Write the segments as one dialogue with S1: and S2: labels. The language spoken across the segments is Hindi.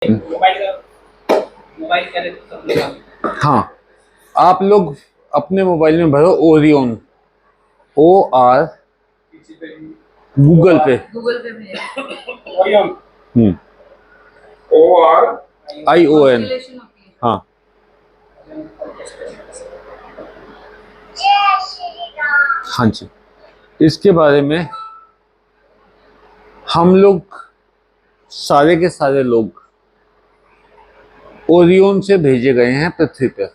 S1: हाँ, आप लोग अपने मोबाइल में भरो ओरियन, OR, गूगल पे
S2: भी है।
S1: ORION। हाँ, हाँ जी। इसके बारे में हम लोग सारे के सारे लोग ओरियन से भेजे गए हैं पृथ्वी पर,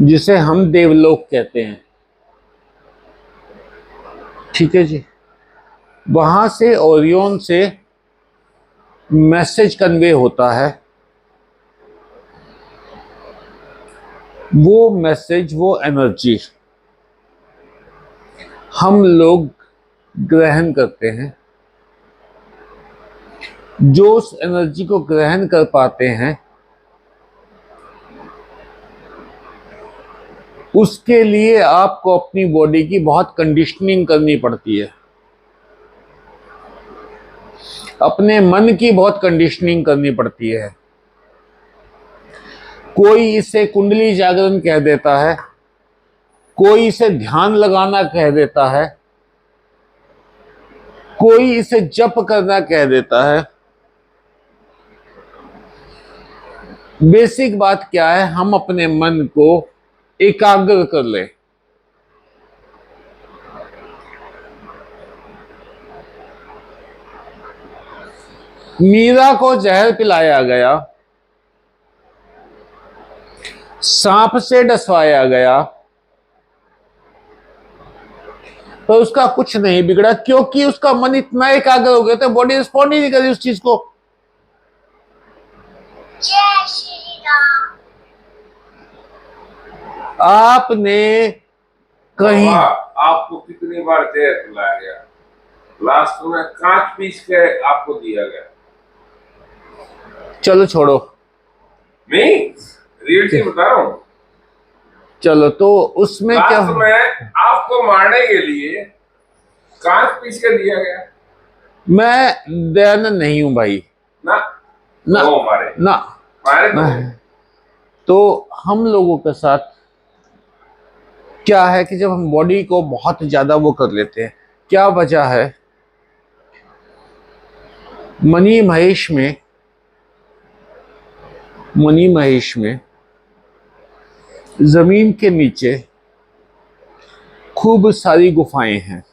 S1: जिसे हम देवलोक कहते हैं। ठीक है जी। वहां से ओरियन से मैसेज कन्वे होता है। वो मैसेज, वो एनर्जी हम लोग ग्रहण करते हैं। जो उस एनर्जी को ग्रहण कर पाते हैं, उसके लिए आपको अपनी बॉडी की बहुत कंडीशनिंग करनी पड़ती है। अपने मन की बहुत कंडीशनिंग करनी पड़ती है। कोई इसे कुंडली जागरण कह देता है, कोई इसे ध्यान लगाना कह देता है, कोई इसे जप करना कह देता है। बेसिक बात क्या है, हम अपने मन को एकाग्र कर ले। मीरा को जहर पिलाया गया, सांप से डसवाया गया, तो उसका कुछ नहीं बिगड़ा, क्योंकि उसका मन इतना एकाग्र हो गया था, बॉडी रिस्पॉन्ड ही नहीं करी उस चीज को।
S2: जय श्री राम।
S1: आपने कहीं
S3: आपको कितनी बार जहर पिलाया गया? लास्ट में कांच पीस के आपको दिया गया।
S1: चलो छोड़ो,
S3: नहीं, रियलिटी बता रहा हूँ।
S1: चलो तो उसमें क्या
S3: लास्ट में आपको मारने के लिए कांच पीस के दिया गया।
S1: मैं दयानंद नहीं हूं भाई।
S3: ना
S1: ना
S3: वो मारे
S1: ना
S3: मारे
S1: तो हम लोगों के साथ क्या है कि जब हम बॉडी को बहुत ज्यादा वो कर लेते हैं, क्या वजह है? मनी महेश में जमीन के नीचे खूब सारी गुफाएं हैं।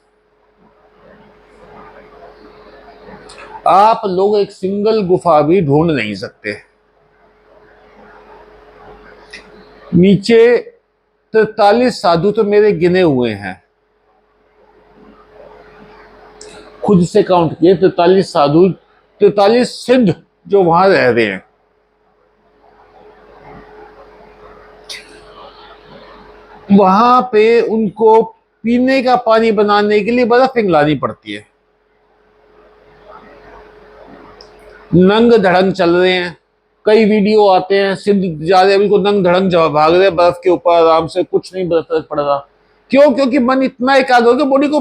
S1: आप लोग एक सिंगल गुफा भी ढूंढ नहीं सकते। नीचे 43 साधु तो मेरे गिने हुए हैं, खुद से काउंट किए 43 साधु, 43 सिद्ध जो वहां रह रहे हैं। वहां पे उनको पीने का पानी बनाने के लिए बर्फ पिघलानी पड़ती है। नंग धड़ंग चल रहे हैं, कई वीडियो आते हैं, सिद्ध जा रहे हैं, उनको नंग धड़ंग भाग रहे हैं बर्फ के ऊपर आराम से, कुछ नहीं फर्क पड़ रहा। क्यों? क्योंकि मन इतना एकाग्र हो गया, बॉडी को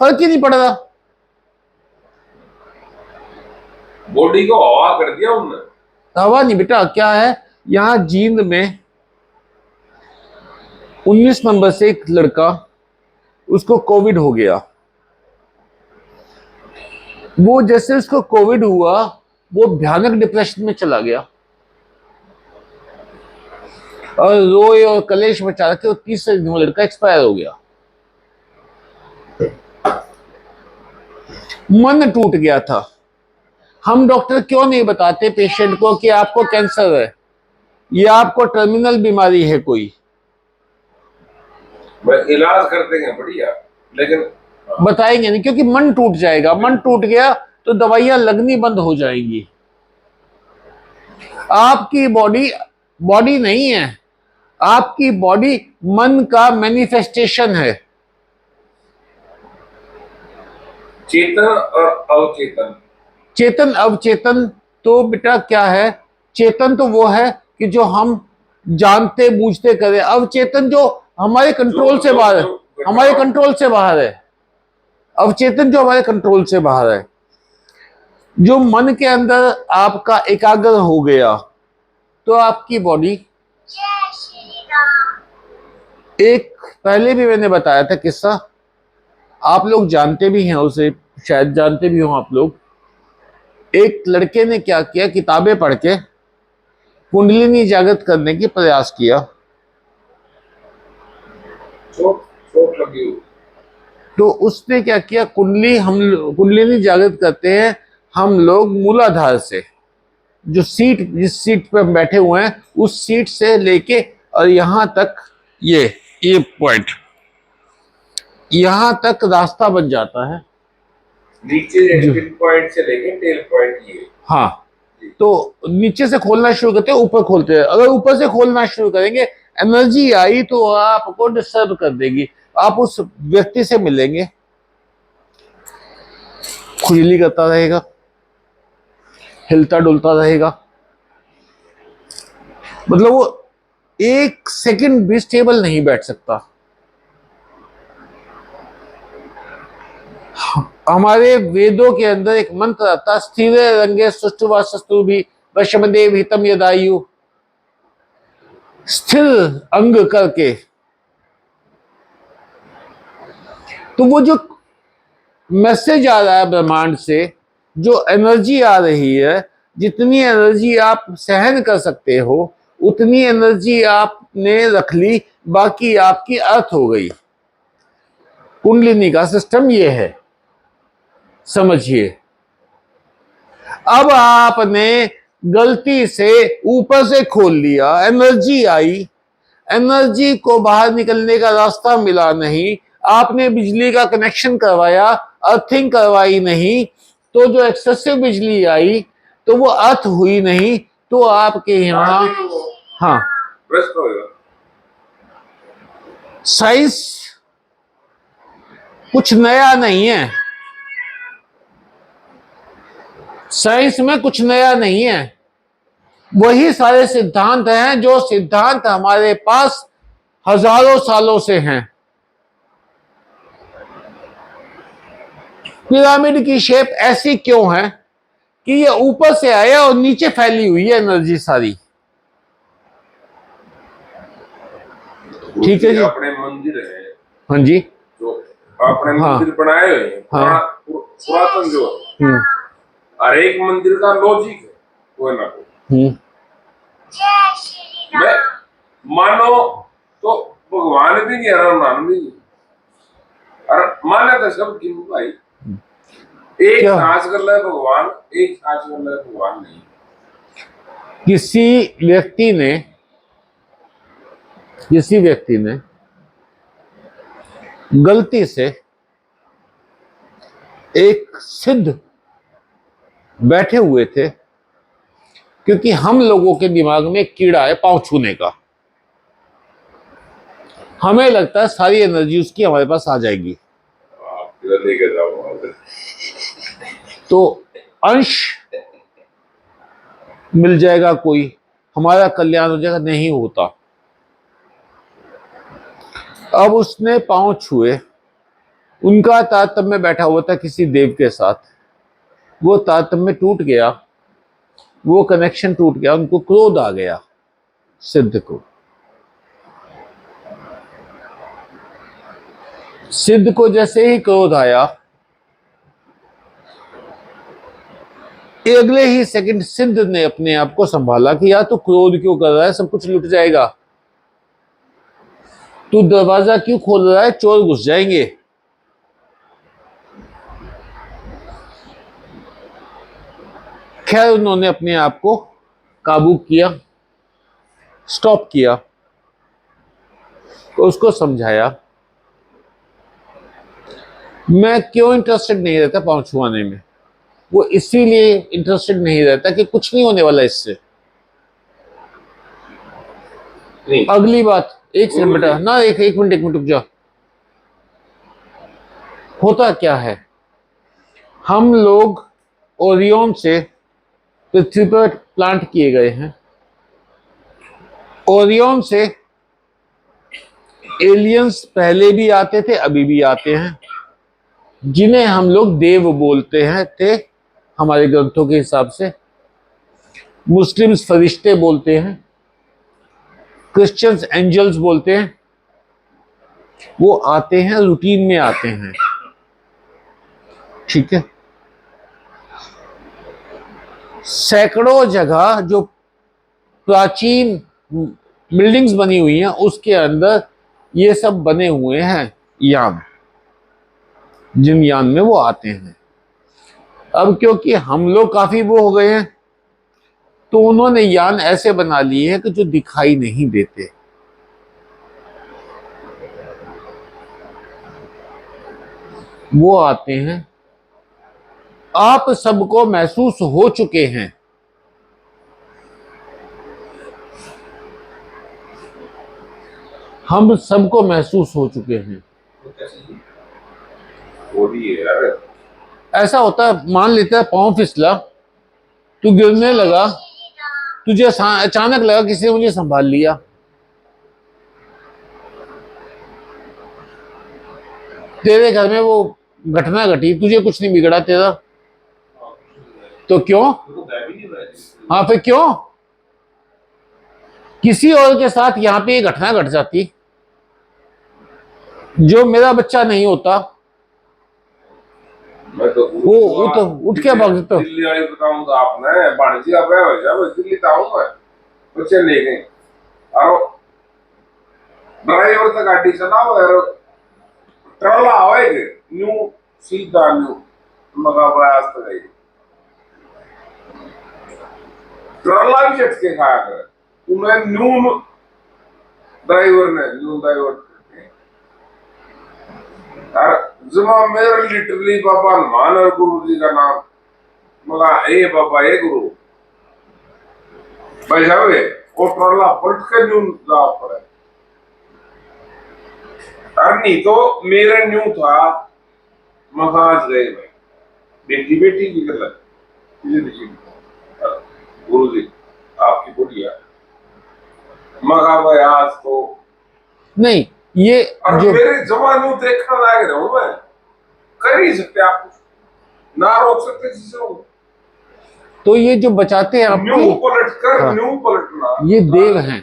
S1: फर्क ही नहीं पड़ रहा।
S3: बॉडी को हवा कर दिया उन्होंने।
S1: हवा नहीं बेटा, क्या है, यहाँ जींद में 19 नंबर से एक लड़का, उसको कोविड हो गया। वो जैसे उसको कोविड हुआ, वो भयानक डिप्रेशन में चला गया और रोए और कलेश मचा के वो 30 दिन लड़का एक्सपायर हो गया। मन टूट गया था। हम डॉक्टर क्यों नहीं बताते पेशेंट को कि आपको कैंसर है या आपको टर्मिनल बीमारी है कोई?
S3: इलाज करते हैं बढ़िया, लेकिन
S1: बताएंगे नहीं, क्योंकि मन टूट जाएगा। मन टूट गया तो दवाइयां लगनी बंद हो जाएंगी। आपकी बॉडी नहीं है, आपकी बॉडी मन का मैनिफेस्टेशन है।
S3: चेतन और अवचेतन।
S1: चेतन अवचेतन तो बेटा क्या है? चेतन तो वो है कि जो हम जानते बूझते करें। अवचेतन जो हमारे कंट्रोल से बाहर है, हमारे कंट्रोल से बाहर है। अवचेतन जो हमारे कंट्रोल से बाहर है। जो मन के अंदर आपका एकाग्र हो गया तो आपकी बॉडी,
S2: जय श्री राम।
S1: एक पहले भी मैंने बताया था किस्सा, आप लोग जानते भी हैं उसे, शायद जानते भी हो आप लोग। एक लड़के ने क्या किया, किताबें पढ़ के कुंडलिनी जागृत करने की प्रयास किया।
S3: चोट चोट लगी हुई।
S1: तो उसने क्या किया, कुंडलिनी जागृत करते हैं हम लोग मूलाधार से, जो सीट, जिस सीट पे हम बैठे हुए हैं उस सीट से लेके और यहां तक, ये पॉइंट यहां तक रास्ता बन जाता है।
S3: नीचे पिन पॉइंट से लेके टेल पॉइंट ये।
S1: हाँ, तो नीचे से खोलना शुरू करते हैं, ऊपर खोलते हैं। अगर ऊपर से खोलना शुरू करेंगे, एनर्जी आई तो आपको डिस्टर्ब कर देगी। आप उस व्यक्ति से मिलेंगे, खुजली करता रहेगा, हिलता डुलता रहेगा, मतलब वो एक सेकंड भी स्टेबल नहीं बैठ सकता। हमारे वेदों के अंदर एक मंत्र आता, स्थिर रंगे सुष्टुवा शत्रु भी वशमदेव हितम यदायु। स्थिर अंग करके, तो वो जो मैसेज आ रहा है ब्रह्मांड से, जो एनर्जी आ रही है, जितनी एनर्जी आप सहन कर सकते हो उतनी एनर्जी आपने रख ली, बाकी आपकी अर्थ हो गई। कुंडलिनी का सिस्टम ये है, समझिए। अब आपने गलती से ऊपर से खोल लिया, एनर्जी आई, एनर्जी को बाहर निकलने का रास्ता मिला नहीं, आपने बिजली का कनेक्शन करवाया, अर्थिंग करवाई नहीं, तो जो एक्सेसिव बिजली आई तो वो अर्थ हुई नहीं, तो आपके यहाँ, हाँ,
S3: भ्रष्ट होगा।
S1: साइंस कुछ नया नहीं है, साइंस में कुछ नया नहीं है, वही सारे सिद्धांत हैं जो सिद्धांत हमारे पास हजारों सालों से हैं। पिरामिड की शेप ऐसी क्यों है कि ये ऊपर से आया और नीचे फैली हुई है एनर्जी सारी। ठीक है जी,
S3: अपने मंदिर है,
S1: हाँ जी,
S3: जो अपने
S1: हाँ,
S3: मंदिर बनाए हुए हैं,
S1: हाँ,
S3: पुरातन जो है, हर एक मंदिर का लॉजिक है कोई ना कोई।
S2: जय श्री
S3: मैं
S2: राम।
S3: मानो तो भगवान भी नहीं, हर नाम भी नहीं, और माना तो सब क्यों भाई, एक
S1: क्या?
S3: सांस कर ले भगवान, एक सांस कर ले भगवान नहीं।
S1: किसी व्यक्ति ने गलती से एक सिद्ध बैठे हुए थे, क्योंकि हम लोगों के दिमाग में एक कीड़ा है पांव छूने का। हमें लगता है सारी एनर्जी उसकी हमारे पास आ जाएगी,
S3: आप इधर लेके जाओ
S1: तो अंश मिल जाएगा, कोई हमारा कल्याण हो जाएगा, नहीं होता। अब उसने पांव छुए, उनका तारतम्य बैठा हुआ था किसी देव के साथ, वो तारतम्य टूट गया, वो कनेक्शन टूट गया, उनको क्रोध आ गया सिद्ध को। सिद्ध को जैसे ही क्रोध आया, अगले ही सेकंड सिद्ध ने अपने आप को संभाला कि यार तू क्रोध क्यों कर रहा है, सब कुछ लुट जाएगा, तू दरवाजा क्यों खोल रहा है, चोर घुस जाएंगे। खैर उन्होंने अपने आप को काबू किया, स्टॉप किया, तो उसको समझाया मैं क्यों इंटरेस्टेड नहीं रहता पांव छुआने में। वो इसीलिए इंटरेस्टेड नहीं रहता कि कुछ नहीं होने वाला इससे। अगली बात, एक सेकंड बेटा ना, एक मिनट रुक जा। होता क्या है, हम लोग ओरियन से पृथ्वी पर प्लांट किए गए हैं, ओरियन से एलियंस पहले भी आते थे, अभी भी आते हैं, जिन्हें हम लोग देव बोलते हैं थे, हमारे ग्रंथों के हिसाब से। मुस्लिम्स फरिश्ते बोलते हैं, क्रिश्चियंस एंजल्स बोलते हैं। वो आते हैं, रूटीन में आते हैं, ठीक है। सैकड़ों जगह जो प्राचीन बिल्डिंग्स बनी हुई हैं उसके अंदर ये सब बने हुए हैं यान, जिन यान में वो आते हैं। अब क्योंकि हम लोग काफी वो हो गए हैं, तो उन्होंने यान ऐसे बना लिए हैं कि जो दिखाई नहीं देते। वो आते हैं, आप सबको महसूस हो चुके हैं। हम सबको महसूस हो चुके हैं।
S3: वो भी है यार।
S1: ऐसा होता है, मान लेते हैं पाँव फिसला, तू गिरने लगा, तुझे अचानक लगा किसी ने मुझे संभाल लिया। तेरे घर में वो घटना घटी, तुझे कुछ नहीं बिगड़ा तेरा, तो क्यों? हाँ, फिर क्यों? किसी और के साथ यहां पे ये घटना घट जाती जो मेरा बच्चा नहीं होता,
S3: मैं तो
S1: वो उठ के भाग तो
S3: दिल्ली वाली बताऊं तो आपने बाणसी का ब्याह हो जाए, दिल्ली तो आऊं मैं, बच्चे ले गए और ड्राइवर तो गाड़ी चलाओ यार, ट्रला आवेगे न्यू सीधा न्यू मगा प्रयास तो गई ट्रला भी झटके खाया कर उन्हें न्यू ड्राइवर ने न्यू ड्राइवर और जमा मेरे लिटरली बाबा मान और गुरु जी का नाम मगा ए बाबा ए गुरु भाई जावे वो ट्रला पलट कर न्यू जा पड़े। और नहीं तो मेरा न्यू था महाज गए भाई, बेटी बेटी की गलत गुरु जी आपकी बोलिया मगा भाई आज तो
S1: नहीं। ये
S3: और
S1: जो
S3: मेरे जवानों देखने लायक रहो मैं कर ही सकते आप ना रोक सकते किसी को,
S1: तो ये जो बचाते हैं
S3: न्यू
S1: आपको,
S3: पलट कर
S1: हाँ,
S3: न्यू पलटना
S1: ये देव हैं।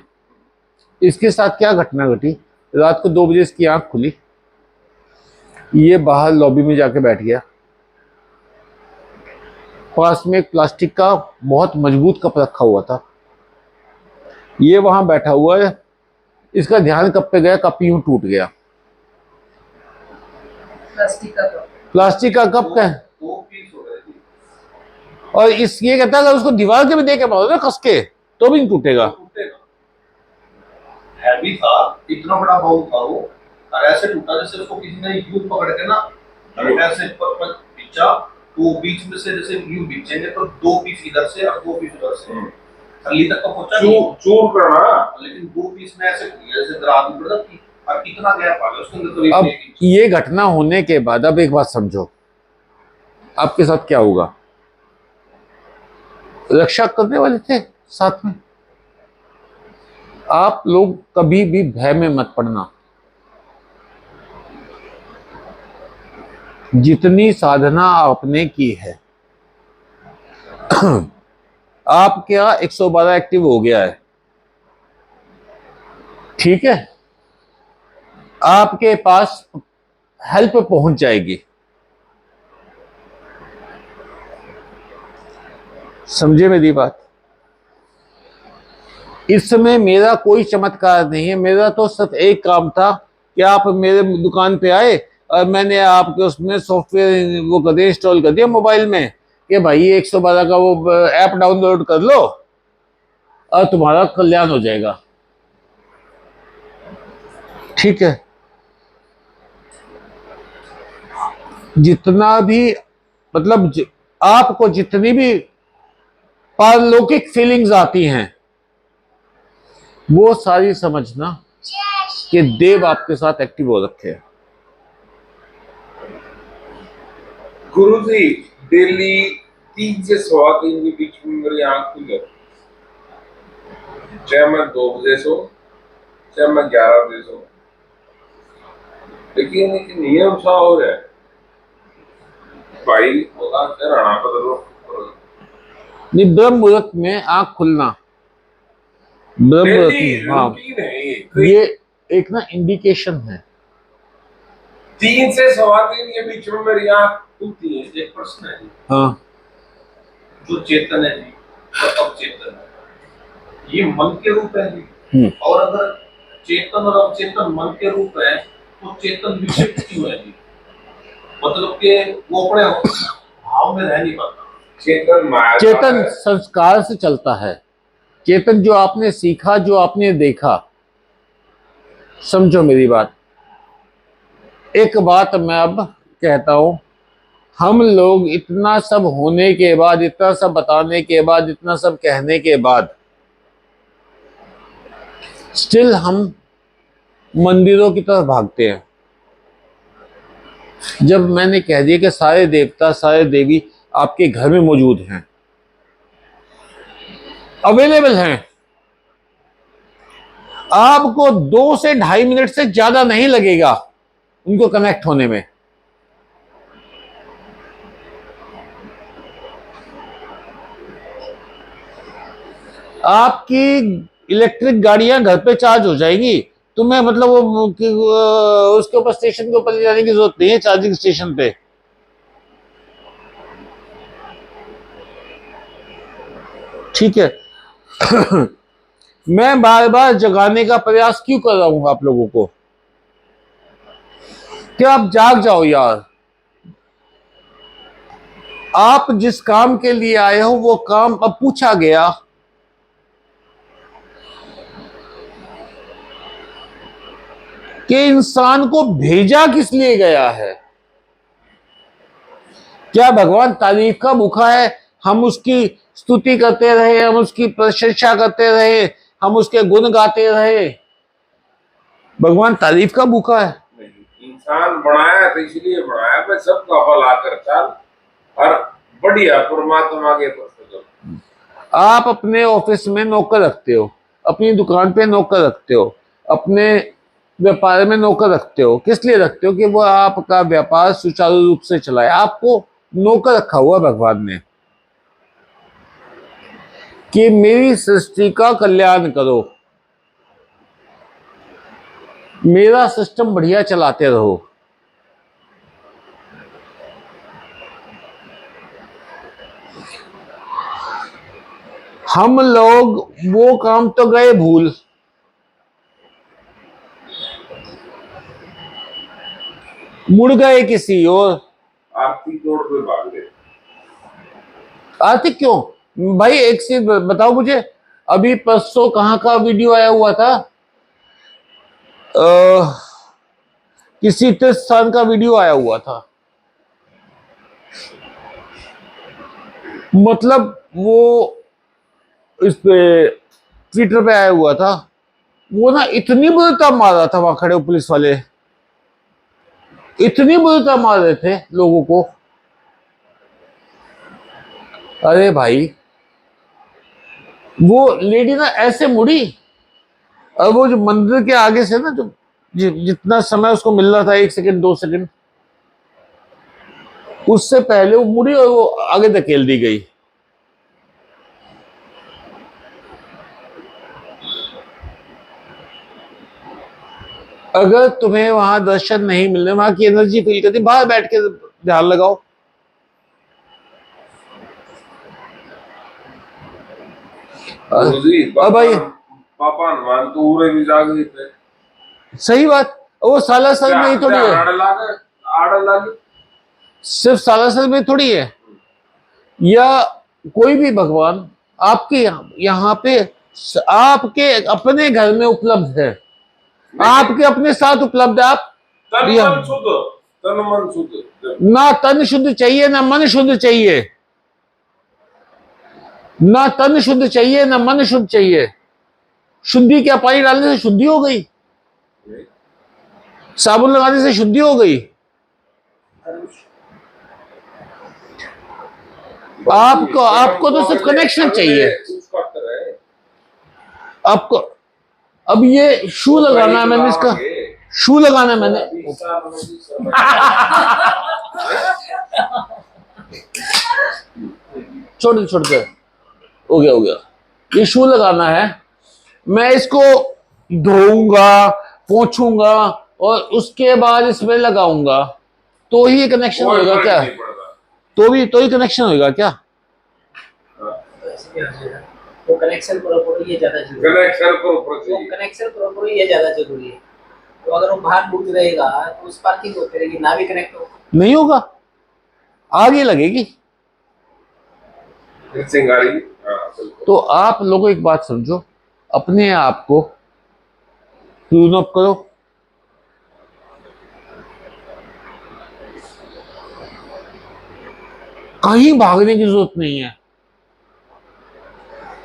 S1: इसके साथ क्या घटना घटी, रात को 2 बजे इसकी आंख खुली, ये बाहर लॉबी में जाके बैठ गया, पास में एक प्लास्टिक का बहुत मजबूत कप रखा हुआ था, ये वहां बैठा हुआ है। इसका ध्यान कप पे गया, कप यूं टूट गया। प्लास्टिक का कप का है,
S3: दो पीस हो रहे थे
S1: और इस ये कहता है अगर उसको दीवार के भी दे के मारो ना कस के तो भी नहीं टूटेगा।
S4: हैवी था, इतना बड़ा बाउल था वो, और ऐसे टूटा जैसे उसको किसी ने यूं पकड़ के ना ऐसे पर बिछा, तो बीच में से जैसे यूं बिछेंगे तो 2 पीस इधर से और 2 पीस उधर से थल्ली तक का पहुंचा
S3: चूर करना,
S4: लेकिन 2 पीस में ऐसे जैसे दरार भी पड़ा कि और कितना गैप आ गया उसके अंदर। तो
S1: अब ये घटना होने के बाद अब एक बात समझो, आपके साथ क्या होगा। रक्षा करने वाले थे साथ में, आप लोग कभी भी भय में मत पड़ना। जितनी साधना आपने की है आप क्या 112 एक्टिव हो गया है, ठीक है, आपके पास हेल्प पहुंच जाएगी। समझे मेरी बात। इसमें मेरा कोई चमत्कार नहीं है, मेरा तो सिर्फ एक काम था कि आप मेरे दुकान पे आए और मैंने आपके उसमें सॉफ्टवेयर वो कर दिया, इंस्टॉल कर दिया मोबाइल में कि भाई 112 का वो ऐप डाउनलोड कर लो और तुम्हारा कल्याण हो जाएगा, ठीक है। जितना भी मतलब आपको जितनी भी पारलौकिक फीलिंग्स आती हैं वो सारी समझना कि देव आपके साथ एक्टिव हो रखे हैं।
S3: गुरु जी डेली 3 से 3:15 के बीच में मेरी आंख खुल जाती, चाहे मैं 2 बजे सो चाहे मैं 11 बजे सो, लेकिन एक नियम सा हो रहा है भाई, होगा राणा बदलो
S1: नहीं, ब्रह्म मुहूर्त में आंख खुलना, ब्रह्म मुहूर्त में, हाँ,
S3: रूटीन है ये।
S1: ये एक ना इंडिकेशन है।
S3: 3 से 3:15 के बीच में मेरी आंख खुलती है।
S4: एक प्रश्न है जी,
S1: हाँ,
S4: जो चेतन है जी, तो अवचेतन है, ये मन के रूप है जी।
S1: हम्म।
S4: और अगर चेतन और अवचेतन मन के रूप है, तो चेतन विक्षिप्त क्यों है जी? मतलब कि वो अपने भाव में रह नहीं पाता।
S3: चेतन माया का
S1: चेतन
S3: है।
S1: संस्कार से चलता है। चेतन जो आपने सीखा, जो आपने देखा, समझो मेरी बात। एक बात मैं अब कहता हूं, हम लोग इतना सब होने के बाद, इतना सब बताने के बाद, इतना सब कहने के बाद, स्टिल हम मंदिरों की तरफ भागते हैं। जब मैंने कह दिया कि सारे देवता, सारे देवी आपके घर में मौजूद हैं, अवेलेबल हैं, आपको 2 से 2.5 मिनट से ज्यादा नहीं लगेगा उनको कनेक्ट होने में। आपकी इलेक्ट्रिक गाड़ियां घर पे चार्ज हो जाएंगी, तुम्हें मतलब उसके ऊपर, स्टेशन के ऊपर ले जाने की जरूरत नहीं है, चार्जिंग स्टेशन पे। ठीक है। मैं बार बार जगाने का प्रयास क्यों कर रहा हूं आप लोगों को, कि आप जाग जाओ यार। आप जिस काम के लिए आए हो वो काम अब पूछा गया, कि इंसान को भेजा किस लिए गया है। क्या भगवान तारीफ का भूखा है? हम उसकी स्तुति करते रहे, हम उसकी प्रशंसा करते रहे, हम उसके गुण गाते रहे, भगवान तारीफ का भूखा है?
S3: नहीं, इंसान बनाया तो इसलिए बनाया मैं सबका भला कर चल और बढ़िया परमात्मा के प्रति।
S1: आप अपने ऑफिस में नौकर रखते हो, अपनी दुकान पे नौकर रखते हो, अपने व्यापार में नौकर रखते हो, किस लिए रखते हो? कि वो आपका व्यापार सुचारू रूप से चलाए। आपको नौकर रखा हुआ भगवान ने, कि मेरी सृष्टि का कल्याण करो, मेरा सिस्टम बढ़िया चलाते रहो। हम लोग वो काम तो गए भूल, मुड़ गए किसी और।
S3: आरती तोड़ पे भाग गए।
S1: आर्थिक क्यों भाई? एक चीज बताओ मुझे, अभी परसों कहाँ का वीडियो आया हुआ था? किसी तीर्थ स्थान का वीडियो आया हुआ था। मतलब वो इस पे ट्विटर पे आया हुआ था। वो ना इतनी बुरता मार रहा था, वहां खड़े पुलिस वाले इतनी बुरता मार रहे थे लोगों को। अरे भाई, वो लेडी ना ऐसे मुड़ी, और वो जो मंदिर के आगे से ना, जो जितना समय उसको मिल रहा था, 1 सेकंड 2 सेकंड, उससे पहले वो मुड़ी और वो आगे धकेल दी गई। अगर तुम्हें वहां दर्शन नहीं मिलने, वहां की एनर्जी फील करती, बाहर बैठ के ध्यान लगाओ।
S3: गुरुजी,
S1: भाई,
S3: पापा हनुमान तो उरे भी जागृत है।
S1: सही बात। वो सालासर में ही थोड़ी है,
S3: आड़ लागे
S1: सिर्फ सालासर में थोड़ी है, या कोई भी भगवान आपके यहाँ पे, आपके अपने घर में उपलब्ध है, आपके अपने साथ उपलब्ध है। आप
S3: तन मन शुद्ध, तन मन शुद्ध।
S1: ना तन शुद्ध चाहिए, ना मन शुद्ध चाहिए, ना तन शुद्ध चाहिए, ना मन शुद्ध चाहिए। शुद्धि क्या? पानी डालने से शुद्धि हो गई? साबुन लगाने से शुद्धि हो गई? आपको तो सिर्फ कनेक्शन चाहिए। आपको अब ये शू लगाना है, मैंने इसका शू लगाना है मैंने। छोड़ दे। हो गया हो गया। ये शू लगाना है, मैं इसको धोऊंगा, पोंछूंगा और उसके बाद इसमें लगाऊंगा, तो ही कनेक्शन
S3: कोई
S1: होगा
S3: फर्क
S1: क्या?
S3: नहीं पड़ता।
S1: तो ही कनेक्शन होगा क्या?
S5: तो कनेक्शन प्रॉपर ये ज्यादा जरूरी है।
S3: कनेक्शन को ऊपर
S5: तो
S3: चाहिए।
S5: कनेक्शन प्रॉपर ये ज्यादा जरूरी है। तो अगर वो बाहर दूर रहेगा तो उस पार्किंग होती रहेगी, ना भी कनेक्ट हो।
S1: नहीं होगा, आगे लगेगी।
S3: चिंगारी। हाँ बिल्कुल।
S1: तो आप लोगों एक बात समझो, अपने आप को ट्यून अप करो, कहीं भागने की जरूरत नहीं है।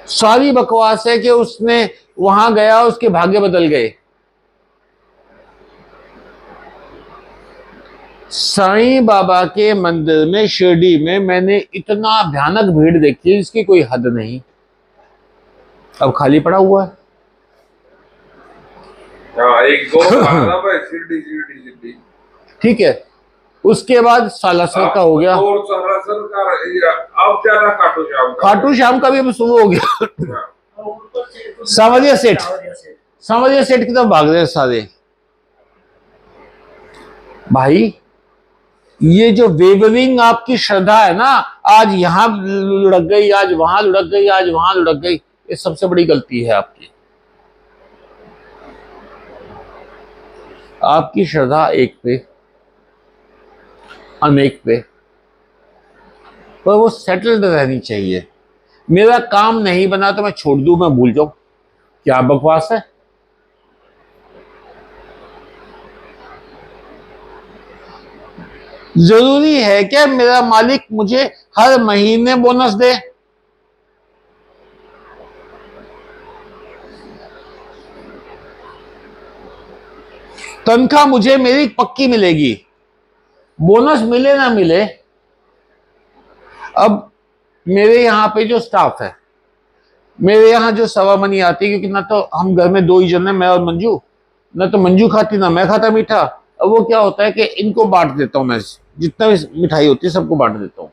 S1: सारी बकवास है कि उसने वहां गया, उसके भाग्य बदल गए। साईं बाबा के मंदिर में शिरडी में मैंने इतना भयानक भीड़ देखी है, इसकी कोई हद नहीं। अब खाली पड़ा हुआ है।
S3: हाँ एक दो भागना भाई, शिरडी शिरडी शिरडी।
S1: ठीक है, उसके बाद सालासर का हो गया,
S3: और सरासर का अब ज्यादा खाटू श्याम का।
S1: खाटू श्याम का भी अब शुरू हो गया।
S3: हाँ।
S5: और ऊपर से तो
S1: सांवरिया सेठ,
S5: सांवरिया सेठ।
S1: सांवरिया सेठ की तरफ भाग रहे हैं सारे। भाई ये जो वेवरिंग आपकी श्रद्धा है ना, आज यहां लुढ़क गई, आज वहां लुढ़क गई, आज वहां लुढ़क गई, ये सबसे बड़ी गलती है आपकी। आपकी श्रद्धा एक पे, अनेक पे, पर वो सेटल्ड रहनी चाहिए। मेरा काम नहीं बना तो मैं छोड़ दूं, मैं भूल जाऊं, क्या बकवास है। जरूरी है क्या मेरा मालिक मुझे हर महीने बोनस दे? तनख्वाह मुझे मेरी पक्की मिलेगी, बोनस मिले ना मिले। अब मेरे यहाँ पे जो स्टाफ है, मेरे यहाँ जो सवा मनी आती है, क्योंकि ना तो हम घर में दो ही जन है, मैं और मंजू, ना तो मंजू खाती ना मैं खाता मीठा। अब वो क्या होता है कि इनको बांट देता हूं, मैं जितना भी मिठाई होती है सबको बांट देता हूं।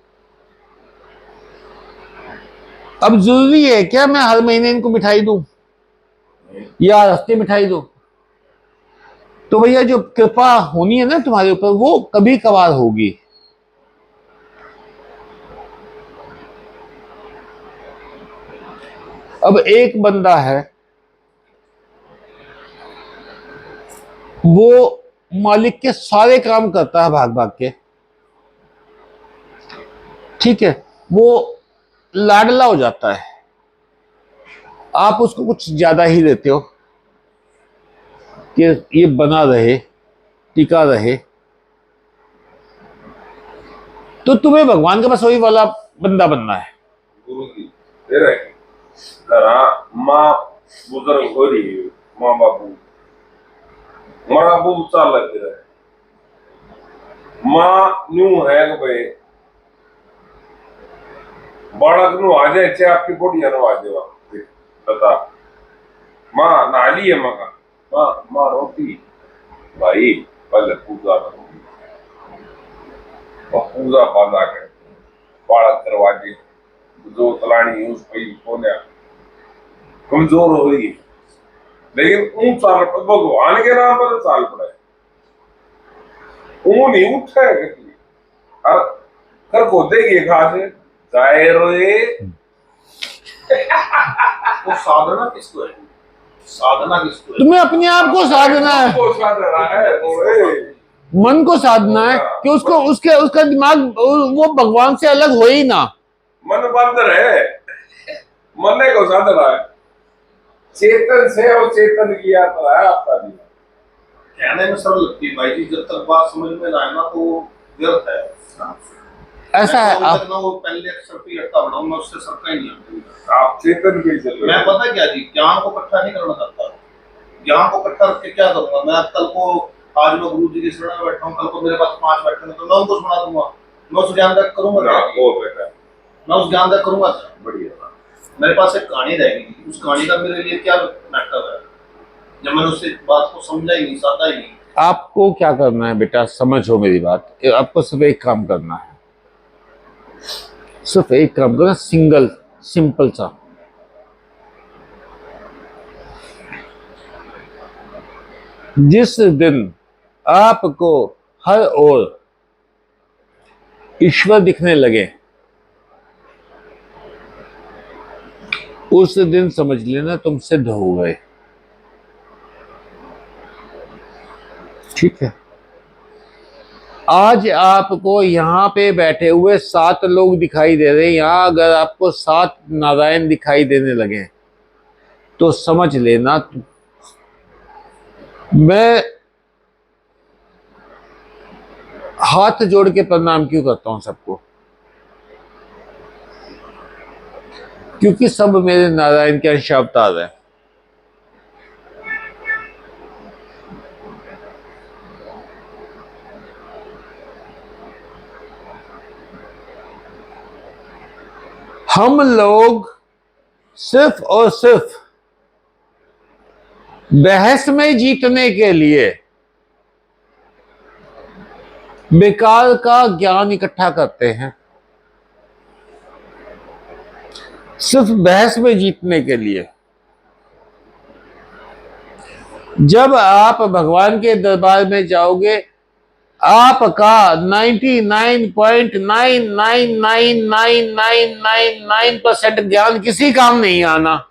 S1: अब जरूरी है क्या मैं हर महीने इनको मिठाई दूं या हफ्ते मिठाई दूं? तो भैया जो कृपा होनी है ना तुम्हारे ऊपर, वो कभी कभार होगी। अब एक बंदा है, वो मालिक के सारे काम करता है भाग भाग के, ठीक है, वो लाडला हो जाता है, आप उसको कुछ ज्यादा ही देते हो कि ये बना रहे, टिका रहे, तो तुम्हें भगवान के पास वही वाला बंदा बनना है।
S3: गुरु जी तेरा जरा माँ बुजुर्ग हो रही है, माँ बाबू मारा बू चाल लग रहा है, माँ न्यू है कि भाई बालक नु आ जाए, चाहे आपकी बोटियां नु आ जाए बता माँ नाली है, माँ का माँ रोटी भाई पहले पूजा करूंगी, पूजा बाजा कर बालक करवाजे जो तलानी उस पे कोने कमजोर हो रही है, लेकिन उन साल पर भगवान के नाम पर साल पड़ा है, वो नहीं उठा है कभी। और कर को देगी घास जाए रोए।
S4: वो साधना किसको है? साधना किसको है?
S1: तुम्हें अपने आप को साधना है,
S3: वो साधना है ओए।
S1: मन को साधना है कि उसको उसका दिमाग वो भगवान से अलग हो ही ना।
S3: मन बंदर है, मन को साधना है, चेतन से और चेतन की यात्रा है आपका भी।
S4: कहने में सरल लगती है भाई जी, जब तक बात समझ में ना आए ना तो व्यर्थ है।
S1: ऐसा है
S4: मैं
S1: आप,
S4: तो वो पहले अक्षर पे अटका बनाऊं, मैं उससे सरका ही नहीं हूं।
S3: आप चेतन भी चल रहे
S4: मैं
S3: हो।
S4: पता क्या जी, ज्ञान को इकट्ठा नहीं करना चाहता। ज्ञान को इकट्ठा करके क्या करूंगा मैं? कल को आज मैं गुरु जी की शरण में बैठा हूँ, कल को मेरे पास 5 बैठे तो मैं उनको सुना दूंगा, मैं उस ज्ञान तक करूंगा
S3: ना
S4: क्या?
S3: वो बेटा
S4: मैं उस ज्ञान तक करूंगा क्या?
S3: बढ़िया।
S4: मेरे पास एक कहानी रहेगी, उस कहानी का मेरे लिए क्या महत्व है जब मैंने उस बात को समझा ही नहीं, साधा ही नहीं।
S1: आपको क्या करना है बेटा, समझो मेरी बात, आपको सिर्फ एक काम करना है, सिर्फ एक काम करना, सिंगल सिंपल सा, जिस दिन आपको हर ओर ईश्वर दिखने लगे, उस दिन समझ लेना तुम सिद्ध हो गए। ठीक है। आज आपको यहां पे बैठे हुए 7 लोग दिखाई दे रहे हैं। यहां अगर आपको 7 नारायण दिखाई देने लगे तो समझ लेना। मैं हाथ जोड़ के प्रणाम क्यों करता हूं सबको? क्योंकि सब मेरे नारायण के अंश अवतार है। हम लोग सिर्फ और सिर्फ बहस में जीतने के लिए बेकार का ज्ञान इकट्ठा करते हैं, सिर्फ बहस में जीतने के लिए। जब आप भगवान के दरबार में जाओगे, आपका 99.99999999% ज्ञान किसी काम नहीं आना।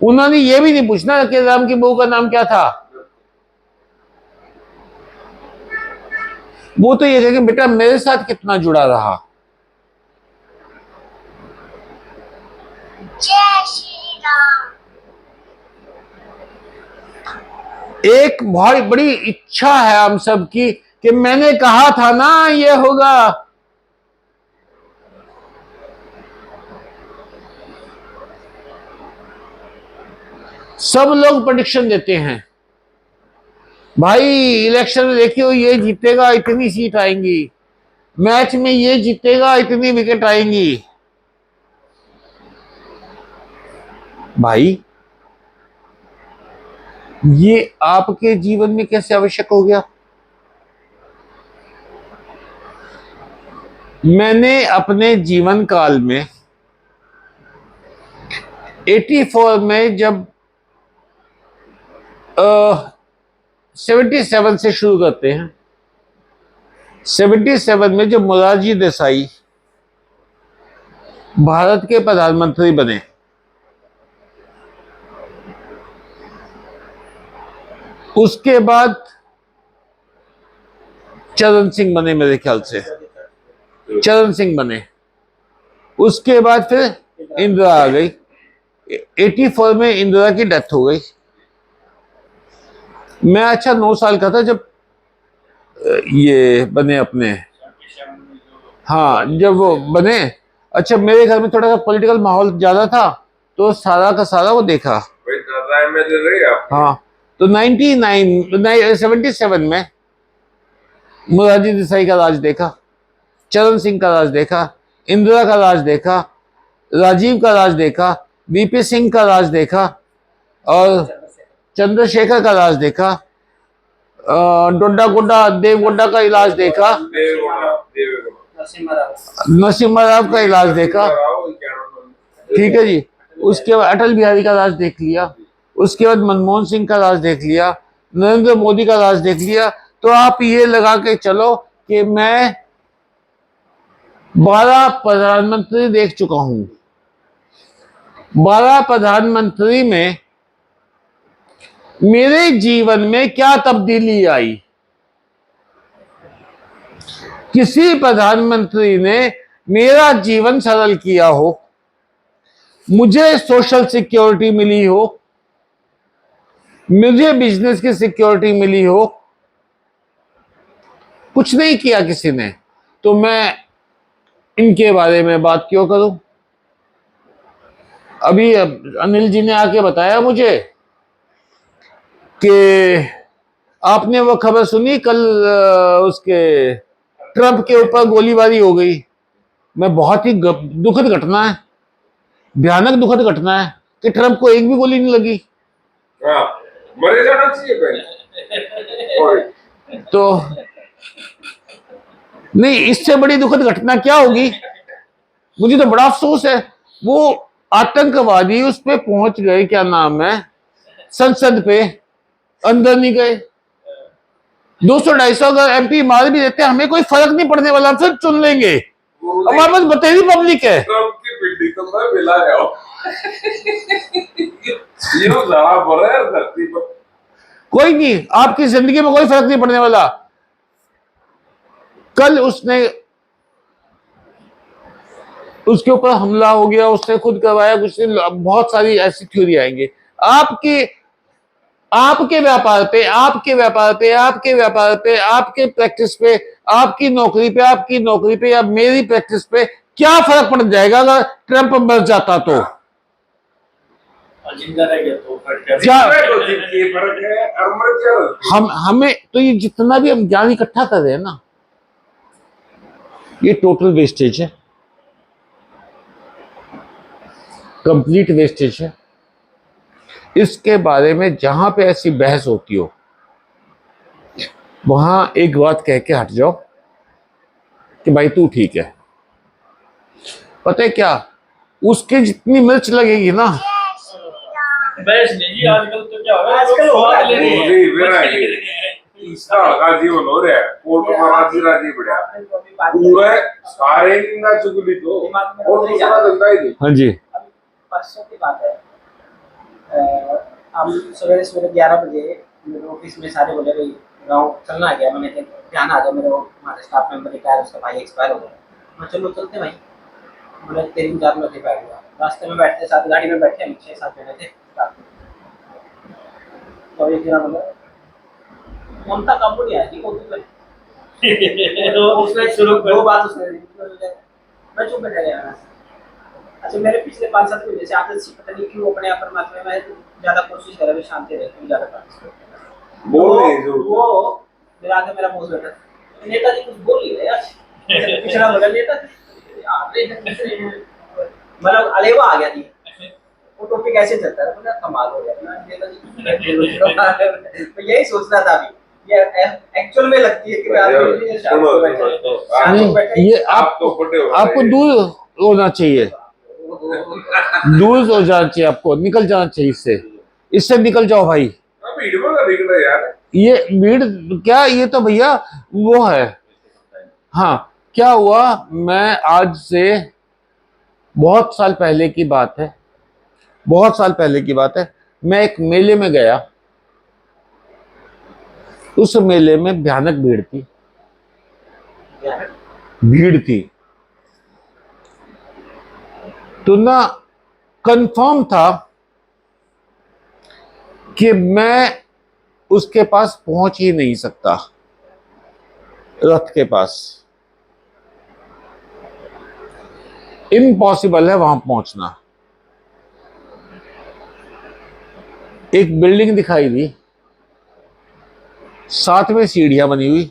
S1: उन्होंने ये भी नहीं पूछना कि राम की बहू का नाम क्या था। वो तो ये कहेंगे बेटा मेरे साथ कितना जुड़ा रहा।
S2: जय श्री राम।
S1: एक बहुत बड़ी इच्छा है हम सब की कि मैंने कहा था ना ये होगा। सब लोग प्रेडिक्शन देते हैं, भाई इलेक्शन में देखियो ये जीतेगा इतनी सीट आएंगी, मैच में ये जीतेगा इतनी विकेट आएंगी। भाई ये आपके जीवन में कैसे आवश्यक हो गया? मैंने अपने जीवन काल में 84 में जब 77 से शुरू करते हैं, 77 में जब मोरारजी देसाई भारत के प्रधानमंत्री बने, उसके बाद चरण सिंह बने, मेरे ख्याल से चरण सिंह बने, उसके बाद फिर इंदिरा आ गई। 84 में इंदिरा की डेथ हो गई। मैं 9 साल का था जब ये बने अपने, हाँ जब वो बने। अच्छा मेरे घर में थोड़ा सा पॉलिटिकल माहौल ज्यादा था तो सारा का सारा वो देखा। हाँ तो 77 में मोरारजी देसाई का राज देखा, चरण सिंह का राज देखा, इंदिरा का राज देखा, राजीव का राज देखा, वीपी सिंह का राज देखा और चंद्रशेखर का राज देखा, डोडा गुड्डा देवगुड्डा का इलाज देखा, नरसिम्हा राव का इलाज देखा। ठीक है जी। उसके बाद अटल बिहारी का राज देख लिया, उसके बाद मनमोहन सिंह का राज देख लिया, नरेंद्र मोदी का राज देख लिया। तो आप ये लगा के चलो कि मैं 12 प्रधानमंत्री देख चुका हूं। 12 प्रधानमंत्री में मेरे जीवन में क्या तब्दीली आई? किसी प्रधानमंत्री ने मेरा जीवन सरल किया हो, मुझे सोशल सिक्योरिटी मिली हो, मुझे बिजनेस की सिक्योरिटी मिली हो? कुछ नहीं किया किसी ने। तो मैं इनके बारे में बात क्यों करूं? अभी अनिल जी ने आके बताया मुझे कि आपने वो खबर सुनी कल उसके ट्रंप के ऊपर गोलीबारी हो गई। मैं बहुत ही दुखद घटना है, भयानक दुखद घटना है कि ट्रंप को एक भी गोली नहीं लगी।
S3: मरे जाना चाहिए पहले।
S1: तो नहीं, इससे बड़ी दुखद घटना क्या होगी? मुझे तो बड़ा अफसोस है। वो आतंकवादी उस पे पहुंच गए, क्या नाम है, संसद पे, अंदर नहीं गए। 200-250 अगर MP मार भी देते हमें कोई फर्क नहीं पड़ने वाला, हम सब चुन लेंगे। हमारे पास बतेरी पब्लिक है।
S3: ट्रम्प की बिल्डिंग तो मैं मिला गया हूं। ये जरा बोल रहा है धरती पर।
S1: कोई नहीं, आपकी जिंदगी में कोई फर्क नहीं पड़ने वाला। कल उसके ऊपर हमला हो गया, उसने खुद करवाया, कुछ बहुत सारी ऐसी थ्योरी आएंगे। आपके व्यापार पे, आपके प्रैक्टिस पे, आपकी नौकरी पे या मेरी प्रैक्टिस पे क्या फर्क पड़ जाएगा अगर ट्रंप मर जाता तो?
S5: जिंदा रह गया तो
S1: क्या
S3: ये फर्क है, अमर क्या
S1: हमें तो ये जितना भी हम ज्ञान इकट्ठा कर रहे हैं ना, ये टोटल वेस्टेज है, कंप्लीट वेस्टेज है। इसके बारे में जहां पे ऐसी बहस होती हो वहां एक बात कह के हट जाओ कि भाई तू ठीक है। पता है क्या, उसके जितनी मिर्च लगेगी ना,
S5: बहस नहीं जी, आजकल तो क्या हो रहा है,
S4: आजकल हो रहा है।
S3: इसका का जीवन हो रहा है, कोर्ट में राजी बढ़िया पूरे सारे ना चुगली तो और दूसरा धंधा ही नहीं।
S1: हाँ जी,
S5: परसों की बात है, हम सवेरे 11 बजे मेरे ऑफिस में सारे बोले भाई गाँव चलना आ गया। मैंने कहा ध्यान आ गया, मेरे हमारे स्टाफ मेंबर रिटायर, उसका भाई एक्सपायर हो गया। मैं चलो चलते भाई, बोले 3-4 मिनट ही बैठ गया। रास्ते में बैठते साथ गाड़ी में बैठे हम 6-7 जने थे। तो एक जना बोला ममता काबू नहीं आएगी वो उसने शुरू 2 बात उसने, मैं चुप बैठा गया। अच्छा, मेरे पिछले 5-7 महीने से आदत सी, पता नहीं क्यों अपने आप परमात्मा में ज्यादा कोशिश कर रहा हूं, शांति रहती हूं, ज्यादा पार्टिसिपेट
S3: बोल नहीं जो
S5: वो मेरा आगे मेरा बॉस बैठा, नेताजी कुछ बोल नहीं रहे यार। पिछड़ा बोला नेताजी, मतलब अलेवा आ गया जी, वो टॉपिक ऐसे चलता है, बोला कमाल हो गया नेताजी। तो यही सोच रहा था अभी, ये एक्चुअल में लगती है कि
S1: ये
S3: आप तो बड़े हो
S1: आपको दूर होना चाहिए, दूर हो जाना चाहिए, आपको निकल जाना चाहिए इससे निकल जाओ भाई।
S3: भीड़ में ना निकले यार,
S1: ये भीड़ क्या, ये तो भैया वो है। हाँ, क्या हुआ, मैं आज से बहुत साल पहले की बात है, मैं एक मेले में गया। उस मेले में भयानक भीड़ थी तो ना कंफर्म था कि मैं उसके पास पहुंच ही नहीं सकता, रथ के पास इम्पॉसिबल है वहां पहुंचना। एक बिल्डिंग दिखाई दी, साथ में सीढ़ियां बनी हुई,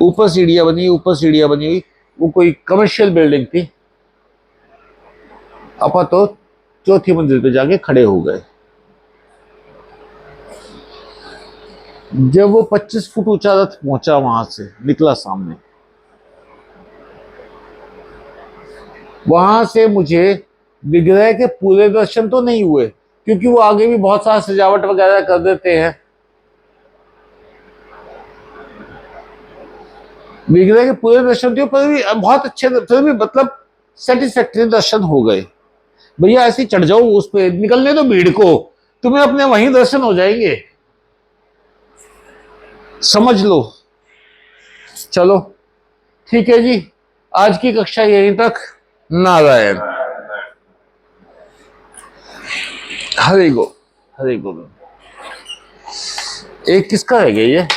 S1: ऊपर सीढ़ियां बनी हुई, वो कोई कमर्शियल बिल्डिंग थी। अपा तो चौथी मंजिल पे जाके खड़े हो गए। जब वो 25 फुट ऊंचा रथ पहुंचा, वहां से निकला सामने, वहां से मुझे विग्रह के पूरे दर्शन तो नहीं हुए, क्योंकि वो आगे भी बहुत सारा सजावट वगैरह कर देते हैं। विग्रह के पूरे दर्शन थे, पर भी बहुत अच्छे, फिर भी मतलब सेटिस्फैक्टरी दर्शन हो गए। भैया ऐसे चढ़ जाओ उस पे, निकलने दो भीड़ को, तुम्हें अपने वहीं दर्शन हो जाएंगे, समझ लो। चलो ठीक है जी, आज की कक्षा यहीं तक। नारायण। हरे गो। एक किसका रह गया ये?